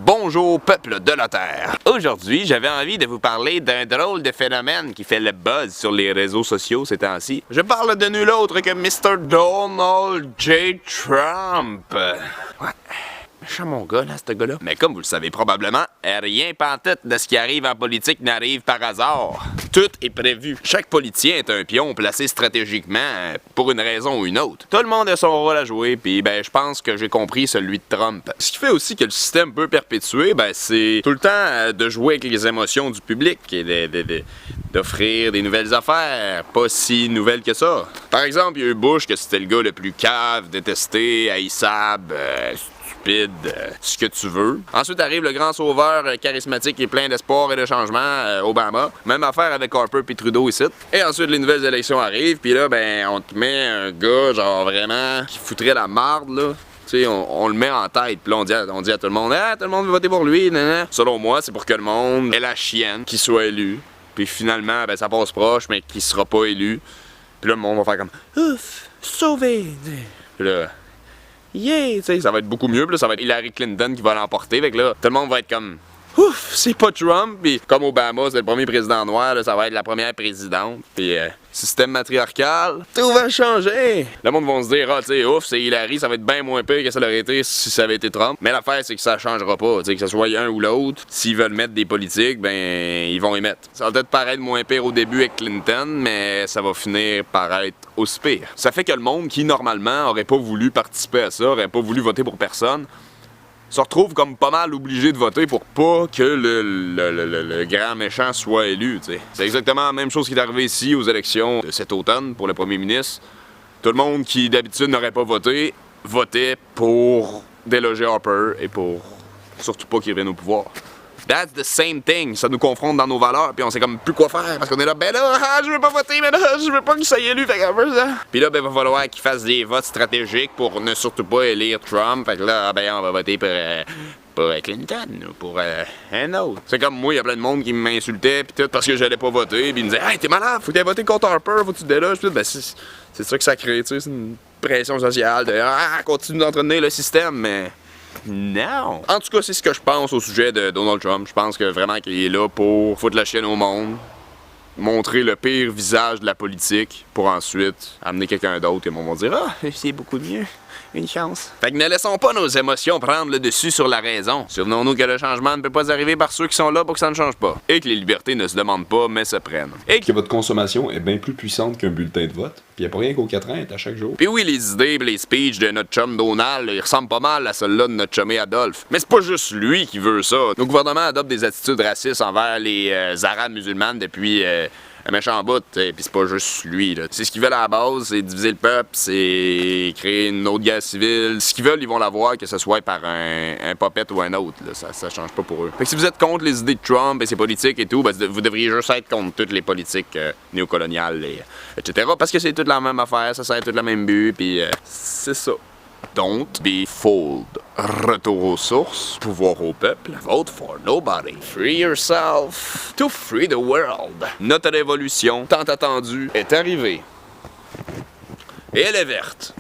Bonjour peuple de la Terre! Aujourd'hui, j'avais envie de vous parler d'un drôle de phénomène qui fait le buzz sur les réseaux sociaux ces temps-ci. Je parle de nul autre que Mr. Donald J. Trump. Ouais. Méchant mon gars, là, ce gars-là. Mais comme vous le savez probablement, rien pantoute de ce qui arrive en politique n'arrive par hasard. Tout est prévu. Chaque politicien est un pion placé stratégiquement pour une raison ou une autre. Tout le monde a son rôle à jouer, puis je pense que j'ai compris celui de Trump. Ce qui fait aussi que le système peut perpétuer, c'est tout le temps de jouer avec les émotions du public et d'offrir des nouvelles affaires, pas si nouvelles que ça. Par exemple, il y a eu Bush, que c'était le gars le plus cave, détesté, haïssable, ce que tu veux. Ensuite arrive le grand sauveur charismatique et plein d'espoir et de changement, Obama. Même affaire avec Harper puis Trudeau ici. Et ensuite les nouvelles élections arrivent, puis là on te met un gars genre vraiment qui foutrait la marde là. Tu sais, on le met en tête, puis là on dit à tout le monde, tout le monde veut voter pour lui, nanana. Selon moi, c'est pour que le monde ait la chienne qu'il soit élu. Puis finalement, ça passe proche, mais qu'il sera pas élu. Puis là le monde va faire comme ouf, sauvé. Puis là, yeah, t'sais, ça va être beaucoup mieux, puis là, ça va être Hillary Clinton qui va l'emporter, fait que là, tout le monde va être comme ouf, c'est pas Trump, puis comme Obama, c'est le premier président noir, là, ça va être la première présidente, puis système matriarcal, tout va changer. Le monde va se dire, tu sais, ouf, c'est Hillary, ça va être bien moins pire que ça l'aurait été si ça avait été Trump. Mais l'affaire, c'est que ça changera pas, tu sais, que ce soit un ou l'autre. S'ils veulent mettre des politiques, ils vont y mettre. Ça va peut-être paraître moins pire au début avec Clinton, mais ça va finir par être aussi pire. Ça fait que le monde qui, normalement, aurait pas voulu participer à ça, aurait pas voulu voter pour personne, se retrouve comme pas mal obligé de voter pour pas que le grand méchant soit élu, t'sais. C'est exactement la même chose qui est arrivé ici aux élections de cet automne pour le premier ministre. Tout le monde qui d'habitude n'aurait pas voté, votait pour déloger Harper et pour surtout pas qu'il revienne au pouvoir. That's the same thing. Ça nous confronte dans nos valeurs, puis on sait comme plus quoi faire, parce qu'on est là, je veux pas voter, mais là, je veux pas qu'il soit élu, fait que ça. Puis là, va falloir qu'il fasse des votes stratégiques pour ne surtout pas élire Trump, fait que là, on va voter pour Clinton, ou pour un autre. C'est comme moi, il y a plein de monde qui m'insultait, puis tout, parce que j'allais pas voter, puis ils me disaient, hey, t'es malade, faut que t'aies voté contre Harper, faut que tu te déloges, puis c'est ça que ça crée, tu sais, c'est une pression sociale de, continue d'entraîner le système, mais. Non! En tout cas, c'est ce que je pense au sujet de Donald Trump. Je pense que vraiment qu'il est là pour foutre la chienne au monde, montrer le pire visage de la politique, pour ensuite amener quelqu'un d'autre et on va dire c'est beaucoup mieux. Une chance. Fait que ne laissons pas nos émotions prendre le dessus sur la raison. Souvenons-nous que le changement ne peut pas arriver par ceux qui sont là pour que ça ne change pas. Et que les libertés ne se demandent pas, mais se prennent. Et que votre consommation est bien plus puissante qu'un bulletin de vote. Puis y a pas rien qu'au 4 ans, est à chaque jour. Puis oui, les idées et les speeches de notre chum Donald, ils ressemblent pas mal à celles-là de notre chumé Adolphe. Mais c'est pas juste lui qui veut ça. Nos gouvernements adoptent des attitudes racistes envers les Arabes musulmanes depuis un méchant bout, et puis c'est pas juste lui, là. C'est ce qu'ils veulent à la base, c'est diviser le peuple, c'est créer une autre guerre civile. Ce qu'ils veulent, ils vont l'avoir, que ce soit par un puppet ou un autre, là. Ça change pas pour eux. Fait que si vous êtes contre les idées de Trump et ses politiques et tout, vous devriez juste être contre toutes les politiques néocoloniales, etc. Parce que c'est toute la même affaire, ça sert tout le même but, puis c'est ça. Don't be fooled. Retour aux sources, pouvoir au peuple, vote for nobody. Free yourself to free the world. Notre révolution, tant attendue, est arrivée. Et elle est verte.